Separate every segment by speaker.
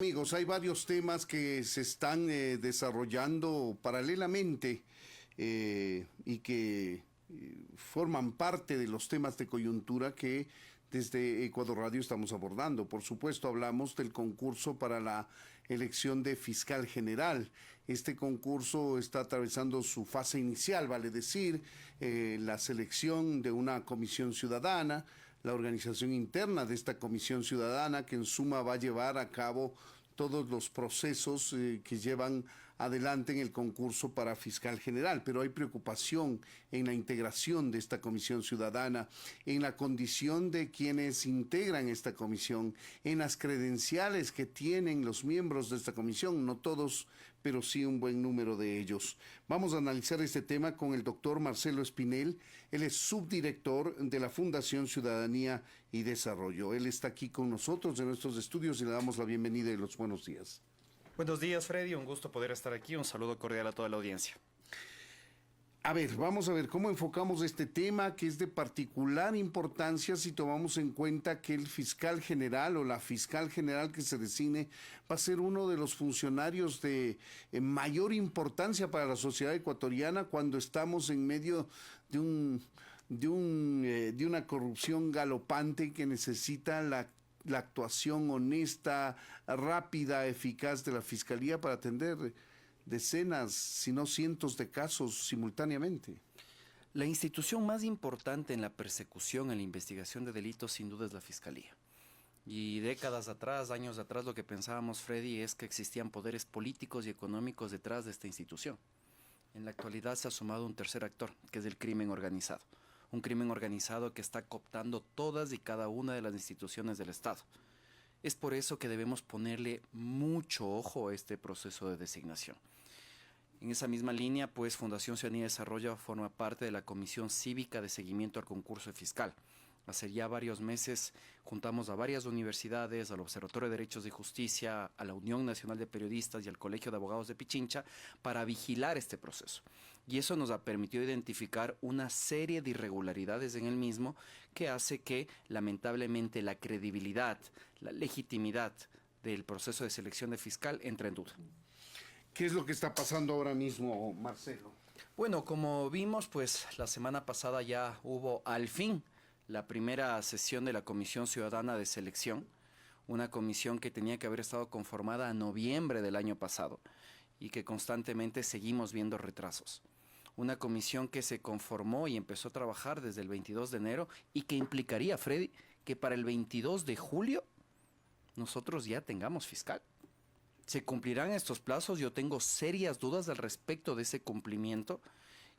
Speaker 1: Amigos, hay varios temas que se están desarrollando paralelamente y que forman parte de los temas de coyuntura que desde Ecuador Radio estamos abordando. Por supuesto, hablamos del concurso para la elección de fiscal general. Este concurso está atravesando su fase inicial, vale decir, la selección de una comisión ciudadana, la organización interna de esta comisión ciudadana que en suma va a llevar a cabo todos los procesos que llevan adelante en el concurso para fiscal general, pero hay preocupación en la integración de esta comisión ciudadana, en la condición de quienes integran esta comisión, en las credenciales que tienen los miembros de esta comisión, no todos, pero sí un buen número de ellos. Vamos a analizar este tema con el doctor Marcelo Espinel. Él es subdirector de la Fundación Ciudadanía y Desarrollo. Él está aquí con nosotros en nuestros estudios y le damos la bienvenida y los buenos días.
Speaker 2: Buenos días, Freddy. Un gusto poder estar aquí. Un saludo cordial a toda la audiencia.
Speaker 1: A ver, vamos a ver cómo enfocamos este tema que es de particular importancia si tomamos en cuenta que el fiscal general o la fiscal general que se designe va a ser uno de los funcionarios de mayor importancia para la sociedad ecuatoriana cuando estamos en medio de una corrupción galopante que necesita la actuación honesta, rápida, eficaz de la Fiscalía para atender decenas, si no cientos de casos simultáneamente.
Speaker 2: La institución más importante en la persecución, en la investigación de delitos, sin duda es la Fiscalía. Y décadas atrás, años atrás, lo que pensábamos, Freddy, es que existían poderes políticos y económicos detrás de esta institución. En la actualidad se ha sumado un tercer actor, que es el crimen organizado. Un crimen organizado que está cooptando todas y cada una de las instituciones del Estado. Es por eso que debemos ponerle mucho ojo a este proceso de designación. En esa misma línea, pues, Fundación Ciudadanía y Desarrollo forma parte de la Comisión Cívica de Seguimiento al Concurso Fiscal. Hace ya varios meses juntamos a varias universidades, al Observatorio de Derechos y Justicia, a la Unión Nacional de Periodistas y al Colegio de Abogados de Pichincha para vigilar este proceso. Y eso nos ha permitido identificar una serie de irregularidades en el mismo que hace que, lamentablemente, la credibilidad, la legitimidad del proceso de selección de fiscal entre en duda.
Speaker 1: ¿Qué es lo que está pasando ahora mismo, Marcelo?
Speaker 2: Bueno, como vimos, pues la semana pasada ya hubo al fin la primera sesión de la Comisión Ciudadana de Selección, una comisión que tenía que haber estado conformada en noviembre del año pasado y que constantemente seguimos viendo retrasos. Una comisión que se conformó y empezó a trabajar desde el 22 de enero y que implicaría, Freddy, que para el 22 de julio nosotros ya tengamos fiscal. ¿Se cumplirán estos plazos? Yo tengo serias dudas al respecto de ese cumplimiento.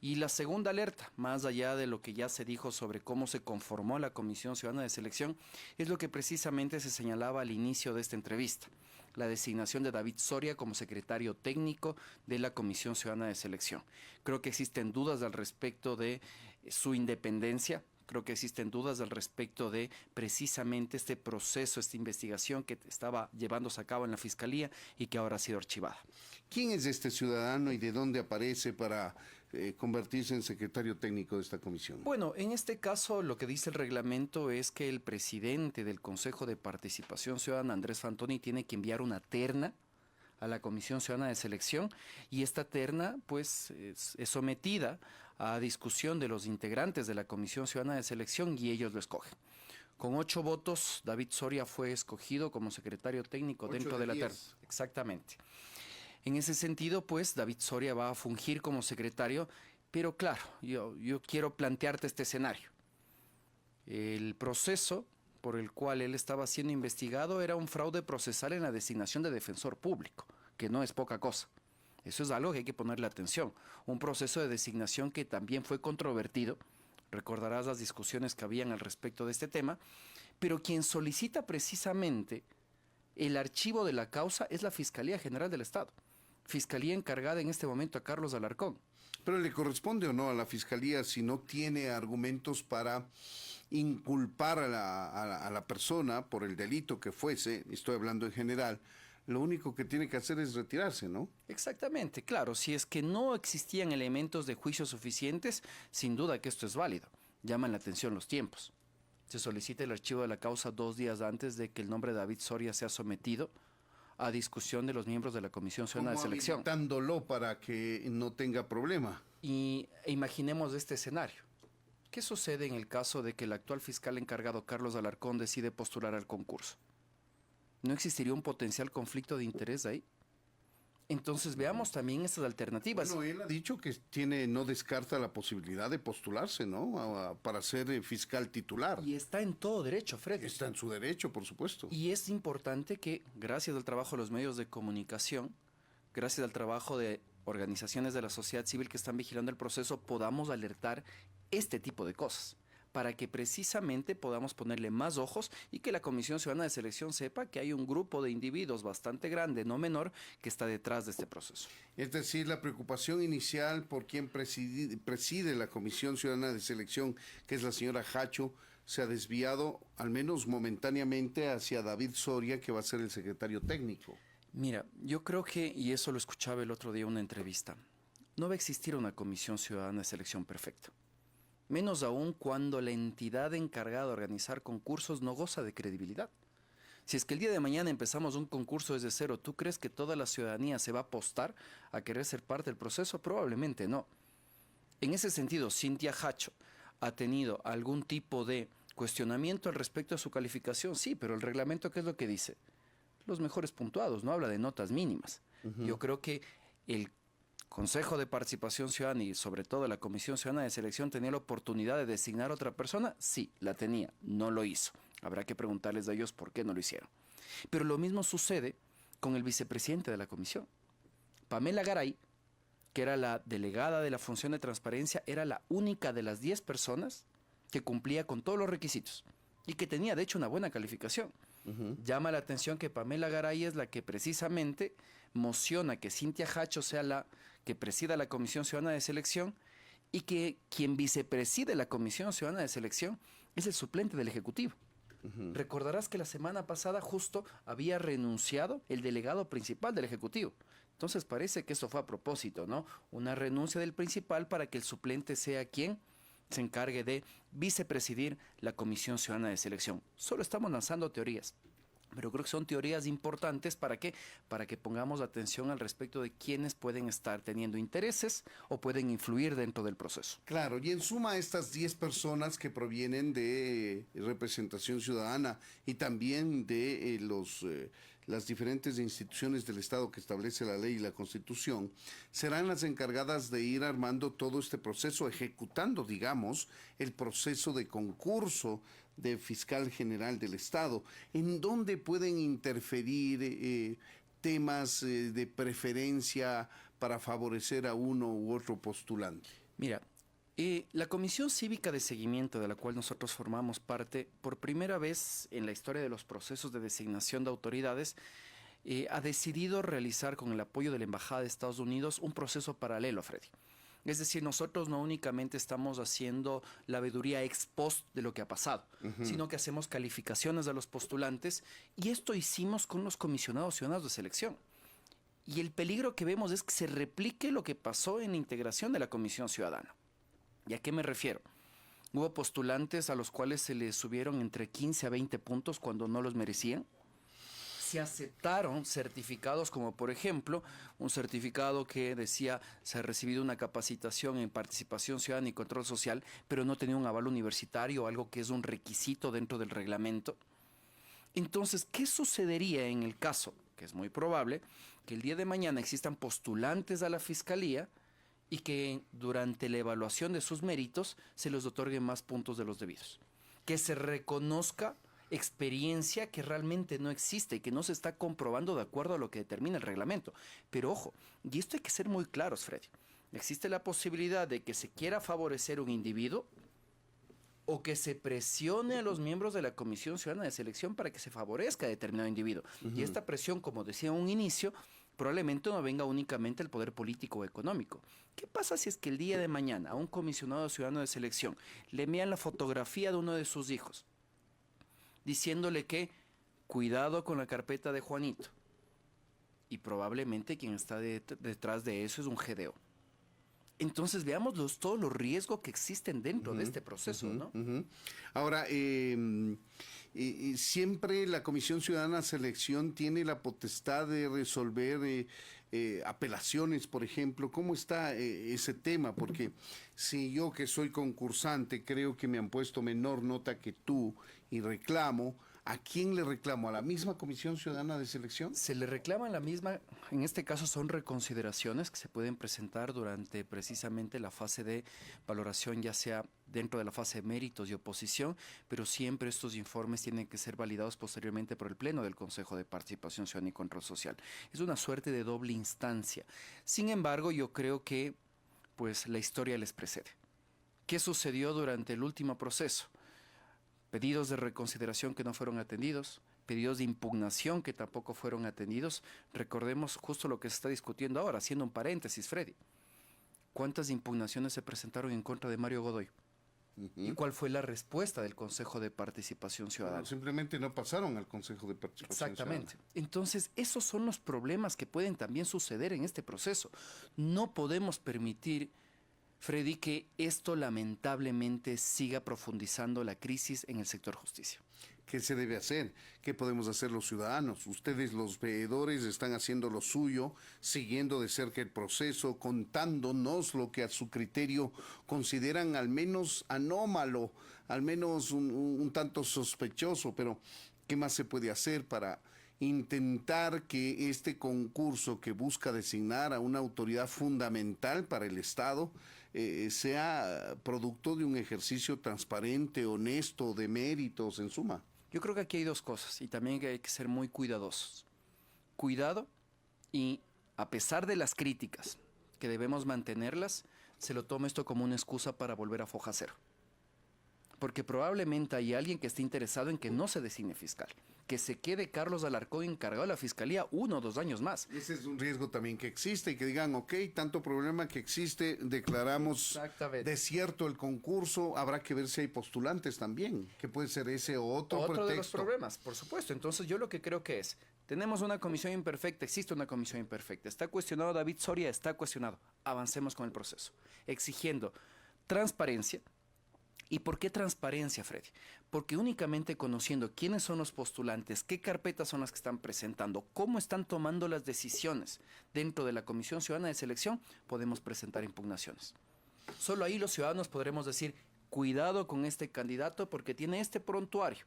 Speaker 2: Y la segunda alerta, más allá de lo que ya se dijo sobre cómo se conformó la Comisión Ciudadana de Selección, es lo que precisamente se señalaba al inicio de esta entrevista, la designación de David Soria como secretario técnico de la Comisión Ciudadana de Selección. Creo que existen dudas al respecto de su independencia. Creo que existen dudas al respecto de precisamente este proceso, esta investigación que estaba llevándose a cabo en la Fiscalía y que ahora ha sido archivada.
Speaker 1: ¿Quién es este ciudadano y de dónde aparece para convertirse en secretario técnico de esta comisión?
Speaker 2: Bueno, en este caso lo que dice el reglamento es que el presidente del Consejo de Participación Ciudadana, Andrés Fantoni, tiene que enviar una terna a la Comisión Ciudadana de Selección y esta terna pues es sometida a discusión de los integrantes de la Comisión Ciudadana de Selección y ellos lo escogen. Con 8 votos, David Soria fue escogido como secretario técnico dentro de la terna. Exactamente. En ese sentido, pues, David Soria va a fungir como secretario, pero claro, yo quiero plantearte este escenario. El proceso por el cual él estaba siendo investigado era un fraude procesal en la designación de defensor público, que no es poca cosa. Eso es algo que hay que ponerle atención. Un proceso de designación que también fue controvertido, recordarás las discusiones que habían al respecto de este tema, pero quien solicita precisamente el archivo de la causa es la Fiscalía General del Estado. Fiscalía encargada en este momento a Carlos Alarcón.
Speaker 1: ¿Pero le corresponde o no a la Fiscalía si no tiene argumentos para inculpar a la persona por el delito que fuese? Estoy hablando en general. Lo único que tiene que hacer es retirarse, ¿no?
Speaker 2: Exactamente, claro. Si es que no existían elementos de juicio suficientes, sin duda que esto es válido. Llaman la atención los tiempos. Se solicita el archivo de la causa 2 días antes de que el nombre de David Soria sea sometido a discusión de los miembros de la Comisión Ciudadana de Selección.
Speaker 1: Habilitándolo para que no tenga problema.
Speaker 2: E imaginemos este escenario. ¿Qué sucede en el caso de que el actual fiscal encargado, Carlos Alarcón, decide postular al concurso? ¿No existiría un potencial conflicto de interés ahí? Entonces veamos también estas alternativas.
Speaker 1: Bueno, él ha dicho que no descarta la posibilidad de postularse, ¿no? Para ser fiscal titular.
Speaker 2: Y está en todo derecho, Freddy.
Speaker 1: Está en su derecho, por supuesto.
Speaker 2: Y es importante que, gracias al trabajo de los medios de comunicación, gracias al trabajo de organizaciones de la sociedad civil que están vigilando el proceso, podamos alertar este tipo de cosas, para que precisamente podamos ponerle más ojos y que la Comisión Ciudadana de Selección sepa que hay un grupo de individuos bastante grande, no menor, que está detrás de este proceso.
Speaker 1: Es decir, la preocupación inicial por quien preside la Comisión Ciudadana de Selección, que es la señora Hacho, se ha desviado, al menos momentáneamente, hacia David Soria, que va a ser el secretario técnico.
Speaker 2: Mira, yo creo que, y eso lo escuchaba el otro día en una entrevista, no va a existir una Comisión Ciudadana de Selección perfecta. Menos aún cuando la entidad encargada de organizar concursos no goza de credibilidad. Si es que el día de mañana empezamos un concurso desde cero, ¿tú crees que toda la ciudadanía se va a apostar a querer ser parte del proceso? Probablemente no. En ese sentido, Cintia Hacho ha tenido algún tipo de cuestionamiento al respecto de su calificación, sí, pero el reglamento, ¿qué es lo que dice? Los mejores puntuados, no habla de notas mínimas. Yo creo que el Consejo de Participación Ciudadana y sobre todo la Comisión Ciudadana de Selección tenía la oportunidad de designar a otra persona. Sí, la tenía, no lo hizo. Habrá que preguntarles a ellos por qué no lo hicieron. Pero lo mismo sucede con el vicepresidente de la comisión. Pamela Garay, que era la delegada de la función de transparencia, era la única de las 10 personas que cumplía con todos los requisitos y que tenía de hecho una buena calificación. Llama la atención que Pamela Garay es la que precisamente mociona que Cintia Hacho sea la que presida la Comisión Ciudadana de Selección y que quien vicepreside la Comisión Ciudadana de Selección es el suplente del Ejecutivo. Recordarás que la semana pasada justo había renunciado el delegado principal del Ejecutivo. Entonces parece que eso fue a propósito, ¿no? Una renuncia del principal para que el suplente sea quien se encargue de vicepresidir la Comisión Ciudadana de Selección. Solo estamos lanzando teorías, pero creo que son teorías importantes para que pongamos atención al respecto de quiénes pueden estar teniendo intereses o pueden influir dentro del proceso.
Speaker 1: Claro, y en suma estas 10 personas que provienen de representación ciudadana y también de las diferentes instituciones del Estado que establece la ley y la Constitución, serán las encargadas de ir armando todo este proceso, ejecutando, digamos, el proceso de concurso de fiscal general del Estado, en donde pueden interferir temas de preferencia para favorecer a uno u otro postulante.
Speaker 2: Mira, la Comisión Cívica de Seguimiento, de la cual nosotros formamos parte, por primera vez en la historia de los procesos de designación de autoridades, ha decidido realizar, con el apoyo de la Embajada de Estados Unidos, un proceso paralelo, Freddy. Es decir, nosotros no únicamente estamos haciendo la veeduría ex post de lo que ha pasado, sino que hacemos calificaciones a los postulantes, y esto hicimos con los comisionados ciudadanos de selección. Y el peligro que vemos es que se replique lo que pasó en la integración de la Comisión Ciudadana. ¿Y a qué me refiero? Hubo postulantes a los cuales se les subieron entre 15 a 20 puntos cuando no los merecían. Se aceptaron certificados como, por ejemplo, un certificado que decía se ha recibido una capacitación en participación ciudadana y control social, pero no tenía un aval universitario, algo que es un requisito dentro del reglamento. Entonces, ¿qué sucedería en el caso, que es muy probable, que el día de mañana existan postulantes a la Fiscalía y que durante la evaluación de sus méritos se les otorguen más puntos de los debidos? Que se reconozca experiencia que realmente no existe y que no se está comprobando de acuerdo a lo que determina el reglamento. Pero ojo, y esto hay que ser muy claros, Freddy. Existe la posibilidad de que se quiera favorecer un individuo o que se presione a los miembros de la Comisión Ciudadana de Selección para que se favorezca a determinado individuo. Y esta presión, como decía en un inicio, probablemente no venga únicamente del poder político o económico. ¿Qué pasa si es que el día de mañana a un comisionado ciudadano de selección le envían la fotografía de uno de sus hijos, diciéndole que cuidado con la carpeta de Juanito? Y probablemente quien está detrás de eso es un GDO. Entonces veamos todos los riesgos que existen dentro de este proceso, ¿no?
Speaker 1: Ahora, siempre la Comisión Ciudadana de Selección tiene la potestad de resolver apelaciones, por ejemplo. ¿Cómo está ese tema? Porque si yo, que soy concursante, creo que me han puesto menor nota que tú y reclamo, ¿a quién le reclamo? ¿A la misma Comisión Ciudadana de Selección?
Speaker 2: Se le reclama la misma, en este caso son reconsideraciones que se pueden presentar durante precisamente la fase de valoración, ya sea dentro de la fase de méritos y oposición, pero siempre estos informes tienen que ser validados posteriormente por el Pleno del Consejo de Participación Ciudadana y Control Social. Es una suerte de doble instancia. Sin embargo, yo creo que pues la historia les precede. ¿Qué sucedió durante el último proceso? Pedidos de reconsideración que no fueron atendidos, pedidos de impugnación que tampoco fueron atendidos. Recordemos justo lo que se está discutiendo ahora, haciendo un paréntesis, Freddy. ¿Cuántas impugnaciones se presentaron en contra de Mario Godoy? ¿Y cuál fue la respuesta del Consejo de Participación Ciudadana?
Speaker 1: Bueno, simplemente no pasaron al Consejo de Participación
Speaker 2: Exactamente.
Speaker 1: Ciudadana.
Speaker 2: Entonces, esos son los problemas que pueden también suceder en este proceso. No podemos permitir, Freddy, que esto lamentablemente siga profundizando la crisis en el sector justicia.
Speaker 1: ¿Qué se debe hacer? ¿Qué podemos hacer los ciudadanos? Ustedes, los veedores, están haciendo lo suyo, siguiendo de cerca el proceso, contándonos lo que a su criterio consideran al menos anómalo, al menos un tanto sospechoso, pero ¿qué más se puede hacer para intentar que este concurso que busca designar a una autoridad fundamental para el Estado sea producto de un ejercicio transparente, honesto, de méritos, en suma?
Speaker 2: Yo creo que aquí hay dos cosas y también hay que ser muy cuidadosos. Cuidado y a pesar de las críticas que debemos mantenerlas, se lo toma esto como una excusa para volver a foja cero. Porque probablemente hay alguien que esté interesado en que no se designe fiscal, que se quede Carlos Alarcón encargado de la fiscalía 1 o 2 años más.
Speaker 1: Ese es un riesgo también que existe y que digan, ok, tanto problema que existe, declaramos desierto el concurso, habrá que ver si hay postulantes también, que puede ser ese o otro pretexto.
Speaker 2: Otro de los problemas, por supuesto. Entonces yo lo que creo que es, tenemos una comisión imperfecta, existe una comisión imperfecta, está cuestionado David Soria, está cuestionado, avancemos con el proceso, exigiendo transparencia. ¿Y por qué transparencia, Freddy? Porque únicamente conociendo quiénes son los postulantes, qué carpetas son las que están presentando, cómo están tomando las decisiones dentro de la Comisión Ciudadana de Selección, podemos presentar impugnaciones. Solo ahí los ciudadanos podremos decir, cuidado con este candidato porque tiene este prontuario.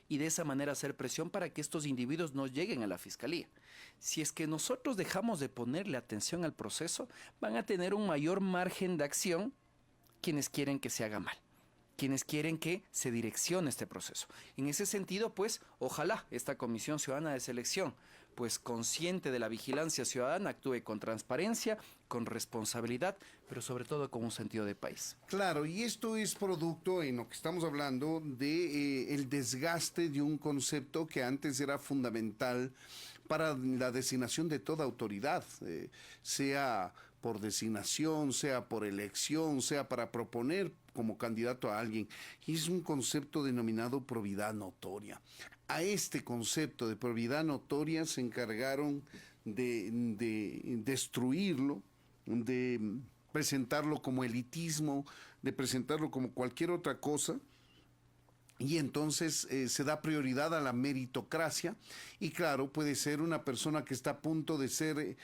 Speaker 2: Y de esa manera hacer presión para que estos individuos no lleguen a la fiscalía. Si es que nosotros dejamos de ponerle atención al proceso, van a tener un mayor margen de acción quienes quieren que se haga mal, quienes quieren que se direccione este proceso. En ese sentido, pues, ojalá esta Comisión Ciudadana de Selección, pues consciente de la vigilancia ciudadana, actúe con transparencia, con responsabilidad, pero sobre todo con un sentido de país.
Speaker 1: Claro, y esto es producto, en lo que estamos hablando, de el desgaste de un concepto que antes era fundamental para la designación de toda autoridad, sea por designación, sea por elección, sea para proponer como candidato a alguien. Y es un concepto denominado probidad notoria. A este concepto de probidad notoria se encargaron de destruirlo, de presentarlo como elitismo, de presentarlo como cualquier otra cosa. Y entonces se da prioridad a la meritocracia y claro, puede ser una persona que está a punto de ser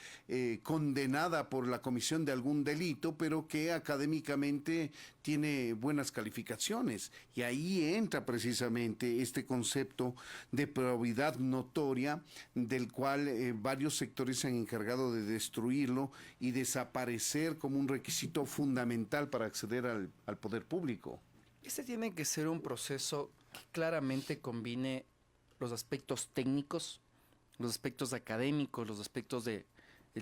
Speaker 1: condenada por la comisión de algún delito, pero que académicamente tiene buenas calificaciones. Y ahí entra precisamente este concepto de probidad notoria, del cual varios sectores se han encargado de destruirlo y desaparecer como un requisito fundamental para acceder al poder público.
Speaker 2: Este tiene que ser un proceso que claramente combine los aspectos técnicos, los aspectos académicos, los aspectos del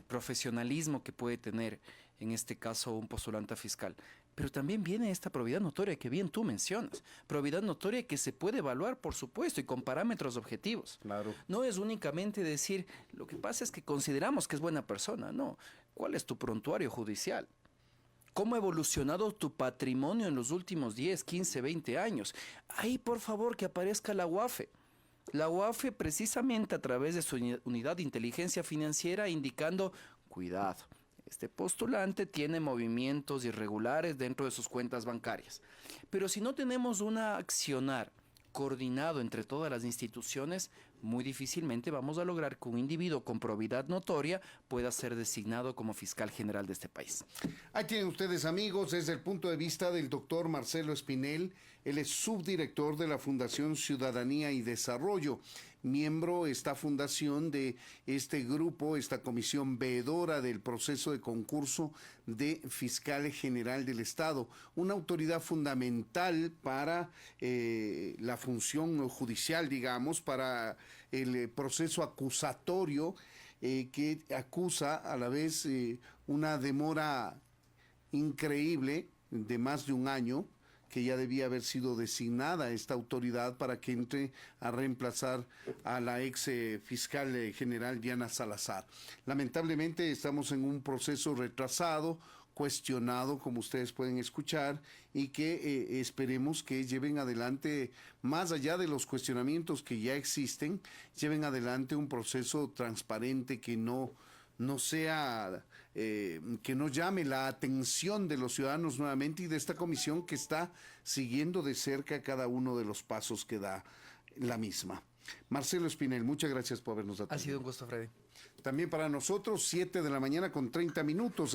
Speaker 2: profesionalismo que puede tener, en este caso, un postulante fiscal. Pero también viene esta probidad notoria que bien tú mencionas. Probidad notoria que se puede evaluar, por supuesto, y con parámetros objetivos.
Speaker 1: Claro.
Speaker 2: No es únicamente decir, lo que pasa es que consideramos que es buena persona. No. ¿Cuál es tu prontuario judicial? ¿Cómo ha evolucionado tu patrimonio en los últimos 10, 15, 20 años? Ahí, por favor, que aparezca la UAFE. La UAFE, precisamente a través de su unidad de inteligencia financiera, indicando, cuidado, Este postulante tiene movimientos irregulares dentro de sus cuentas bancarias. Pero si no tenemos un accionar coordinado entre todas las instituciones, muy difícilmente vamos a lograr que un individuo con probidad notoria pueda ser designado como fiscal general de este país.
Speaker 1: Ahí tienen ustedes, amigos, desde el punto de vista del doctor Marcelo Espinel. Él es subdirector de la Fundación Ciudadanía y Desarrollo, miembro esta fundación de este grupo, esta comisión veedora del proceso de concurso de fiscal general del Estado, una autoridad fundamental para la función judicial, digamos, para el proceso acusatorio que acusa a la vez una demora increíble de más de un año, que ya debía haber sido designada esta autoridad para que entre a reemplazar a la ex fiscal general Diana Salazar. Lamentablemente estamos en un proceso retrasado, cuestionado, como ustedes pueden escuchar, y que esperemos que lleven adelante, más allá de los cuestionamientos que ya existen, lleven adelante un proceso transparente que no sea, que no llame la atención de los ciudadanos nuevamente y de esta comisión que está siguiendo de cerca cada uno de los pasos que da la misma. Marcelo Espinel, muchas gracias por habernos atendido.
Speaker 2: Ha sido un gusto, Freddy.
Speaker 1: También para nosotros, 7 de la mañana con 30 minutos.